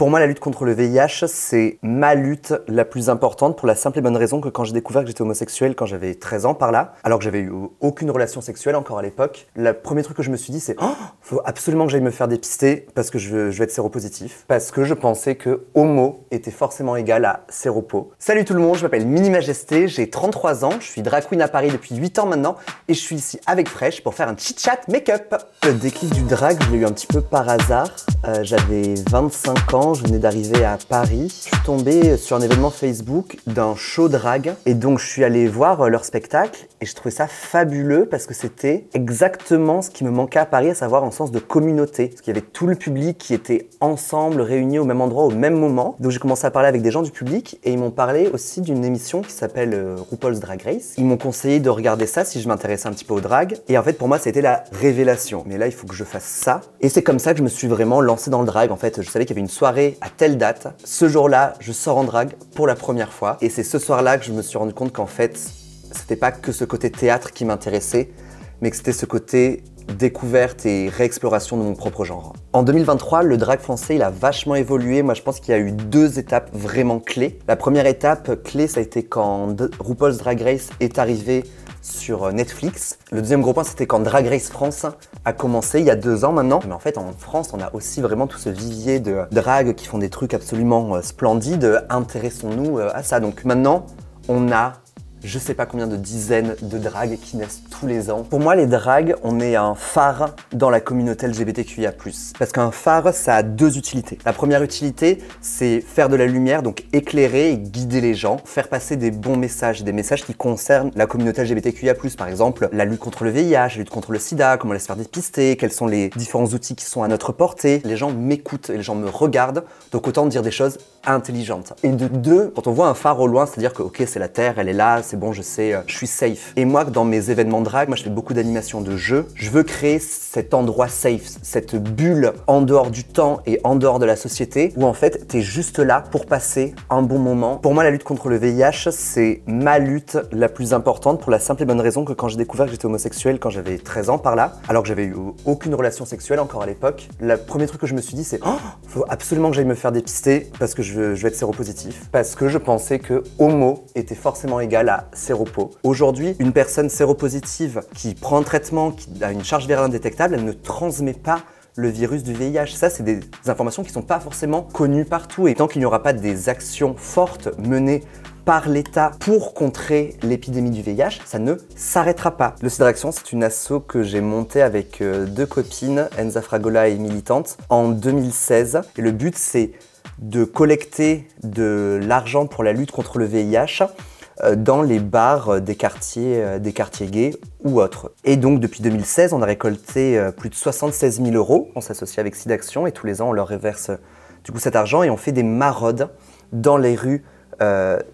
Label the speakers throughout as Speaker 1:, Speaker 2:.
Speaker 1: Pour moi, la lutte contre le VIH, c'est ma lutte la plus importante pour la simple et bonne raison que quand j'ai découvert que j'étais homosexuel quand j'avais 13 ans par là, alors que j'avais eu aucune relation sexuelle encore à l'époque, le premier truc que je me suis dit c'est faut absolument que j'aille me faire dépister parce que je vais être séropositif. Parce que je pensais que homo était forcément égal à séropo. Salut tout le monde, je m'appelle Mini Majesté, j'ai 33 ans, je suis drag queen à Paris depuis 8 ans maintenant et je suis ici avec Fresh pour faire un chit-chat make-up. Le déclic du drag, je l'ai eu un petit peu par hasard. J'avais 25 ans, je venais d'arriver à Paris. Je suis tombé sur un événement Facebook d'un show drag et donc je suis allé voir leur spectacle et je trouvais ça fabuleux parce que c'était exactement ce qui me manquait à Paris, à savoir un sens de communauté. Parce qu'il y avait tout le public qui était ensemble, réunis au même endroit, au même moment. Donc j'ai commencé à parler avec des gens du public et ils m'ont parlé aussi d'une émission qui s'appelle RuPaul's Drag Race. Ils m'ont conseillé de regarder ça si je m'intéressais un petit peu au drag. Et en fait pour moi c'était la révélation. Mais là il faut que je fasse ça. Et c'est comme ça que je me suis vraiment lancé dans le drag. En fait je savais qu'il y avait une soirée à telle date. Ce jour-là je sors en drag pour la première fois. Et c'est ce soir-là que je me suis rendu compte qu'en fait c'était pas que ce côté théâtre qui m'intéressait, mais que c'était ce côté découverte et réexploration de mon propre genre. En 2023, le drag français, il a vachement évolué. Moi, je pense qu'il y a eu deux étapes vraiment clés. La première étape clé, ça a été quand RuPaul's Drag Race est arrivé sur Netflix. Le deuxième gros point, c'était quand Drag Race France a commencé il y a 2 ans maintenant. Mais en fait, en France, on a aussi vraiment tout ce vivier de drag qui font des trucs absolument splendides. Intéressons-nous à ça. Donc maintenant, on a je sais pas combien de dizaines de drags qui naissent tous les ans. Pour moi, les drags, on est un phare dans la communauté LGBTQIA+. Parce qu'un phare, ça a deux utilités. La première utilité, c'est faire de la lumière, donc éclairer et guider les gens, faire passer des bons messages, des messages qui concernent la communauté LGBTQIA+. Par exemple, la lutte contre le VIH, la lutte contre le sida, comment se faire dépister, quels sont les différents outils qui sont à notre portée. Les gens m'écoutent et les gens me regardent, donc autant dire des choses intelligentes. Et de deux, quand on voit un phare au loin, c'est-à-dire que ok, c'est la Terre, elle est là, c'est bon, je sais, je suis safe. Et moi, dans mes événements drag, moi je fais beaucoup d'animations de jeux, je veux créer cet endroit safe, cette bulle en dehors du temps et en dehors de la société, où en fait, t'es juste là pour passer un bon moment. Pour moi, la lutte contre le VIH, c'est ma lutte la plus importante pour la simple et bonne raison que quand j'ai découvert que j'étais homosexuel quand j'avais 13 ans par là, alors que j'avais eu aucune relation sexuelle encore à l'époque, le premier truc que je me suis dit, c'est faut absolument que j'aille me faire dépister parce que je vais être séropositif. Parce que je pensais que homo était forcément égal à séropo. Aujourd'hui, une personne séropositive qui prend un traitement, qui a une charge virale indétectable, elle ne transmet pas le virus du VIH. Ça, c'est des informations qui ne sont pas forcément connues partout. Et tant qu'il n'y aura pas des actions fortes menées par l'État pour contrer l'épidémie du VIH, ça ne s'arrêtera pas. Le Sidraction, c'est une asso que j'ai montée avec 2 copines, Enza Fragola et Militante, en 2016. Et le but, c'est de collecter de l'argent pour la lutte contre le VIH dans les bars des quartiers gays ou autres. Et donc depuis 2016, on a récolté plus de 76 000 €. On s'associe avec Sidaction et tous les ans, on leur reverse du coup cet argent et on fait des maraudes dans les rues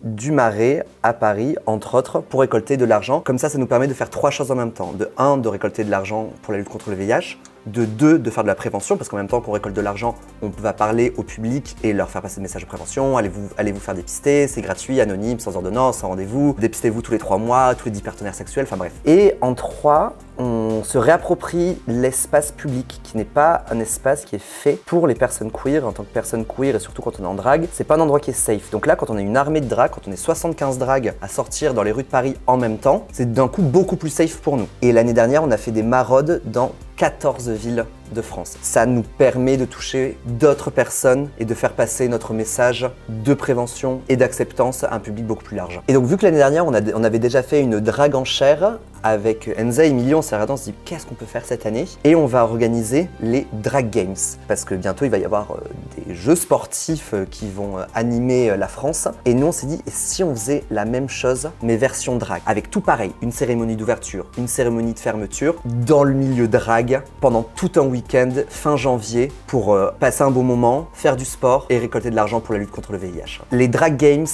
Speaker 1: du Marais à Paris, entre autres, pour récolter de l'argent. Comme ça nous permet de faire 3 choses en même temps. De 1, de récolter de l'argent pour la lutte contre le VIH. De 2, de faire de la prévention, parce qu'en même temps qu'on récolte de l'argent, on va parler au public et leur faire passer des messages de prévention. Allez vous faire dépister, c'est gratuit, anonyme, sans ordonnance, sans rendez-vous. Dépistez-vous tous les 3 mois, tous les 10 partenaires sexuels, enfin bref. Et en 3, on se réapproprie l'espace public, qui n'est pas un espace qui est fait pour les personnes queer. En tant que personne queer, et surtout quand on est en drague, c'est pas un endroit qui est safe. Donc là, quand on est une armée de drague, quand on est 75 dragues à sortir dans les rues de Paris en même temps, c'est d'un coup beaucoup plus safe pour nous. Et l'année dernière, on a fait des maraudes dans 14 villes de France. Ça nous permet de toucher d'autres personnes et de faire passer notre message de prévention et d'acceptance à un public beaucoup plus large. Et donc vu que l'année dernière, on avait déjà fait une drague en chair avec Enza et Emilio, on s'est regardé, on s'est dit qu'est-ce qu'on peut faire cette année? Et on va organiser les Drag Games parce que bientôt il va y avoir des jeux sportifs qui vont animer la France. Et nous on s'est dit et si on faisait la même chose mais version drag, avec tout pareil, une cérémonie d'ouverture, une cérémonie de fermeture dans le milieu drag pendant tout un week-end fin janvier pour passer un bon moment, faire du sport et récolter de l'argent pour la lutte contre le VIH. Les Drag Games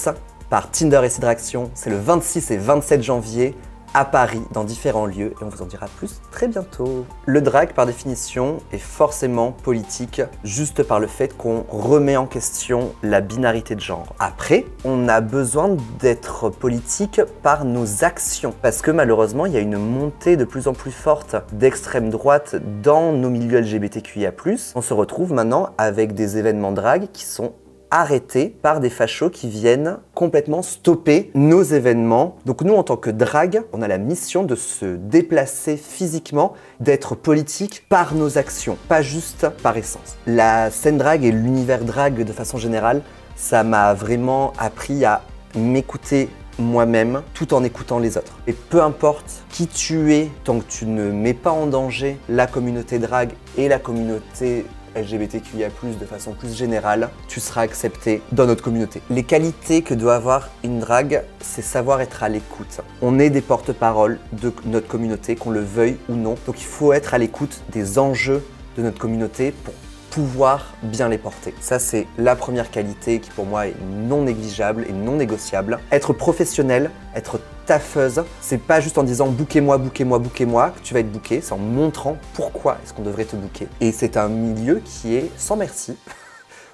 Speaker 1: par Tinder et Sidraction, c'est le 26 et 27 janvier à Paris, dans différents lieux, et on vous en dira plus très bientôt. Le drag, par définition, est forcément politique, juste par le fait qu'on remet en question la binarité de genre. Après, on a besoin d'être politique par nos actions, parce que malheureusement, il y a une montée de plus en plus forte d'extrême droite dans nos milieux LGBTQIA+. On se retrouve maintenant avec des événements drag qui sont arrêtés par des fachos qui viennent complètement stopper nos événements. Donc nous, en tant que drag, on a la mission de se déplacer physiquement, d'être politique par nos actions, pas juste par essence. La scène drag et l'univers drag de façon générale, ça m'a vraiment appris à m'écouter moi-même tout en écoutant les autres. Et peu importe qui tu es, tant que tu ne mets pas en danger la communauté drag et la communauté LGBTQIA+, de façon plus générale, tu seras accepté dans notre communauté. Les qualités que doit avoir une drag, c'est savoir être à l'écoute. On est des porte-parole de notre communauté, qu'on le veuille ou non. Donc il faut être à l'écoute des enjeux de notre communauté pour pouvoir bien les porter. Ça, c'est la première qualité qui pour moi est non négligeable et non négociable. Être professionnel, être taffeuse, c'est pas juste en disant bouquez-moi, bouquez-moi, bouquez-moi que tu vas être booké, c'est en montrant pourquoi est-ce qu'on devrait te booker. Et c'est un milieu qui est sans merci.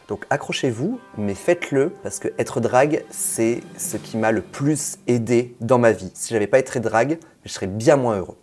Speaker 1: Donc accrochez-vous, mais faites-le, parce que être drag, c'est ce qui m'a le plus aidé dans ma vie. Si j'avais pas été drag, je serais bien moins heureux.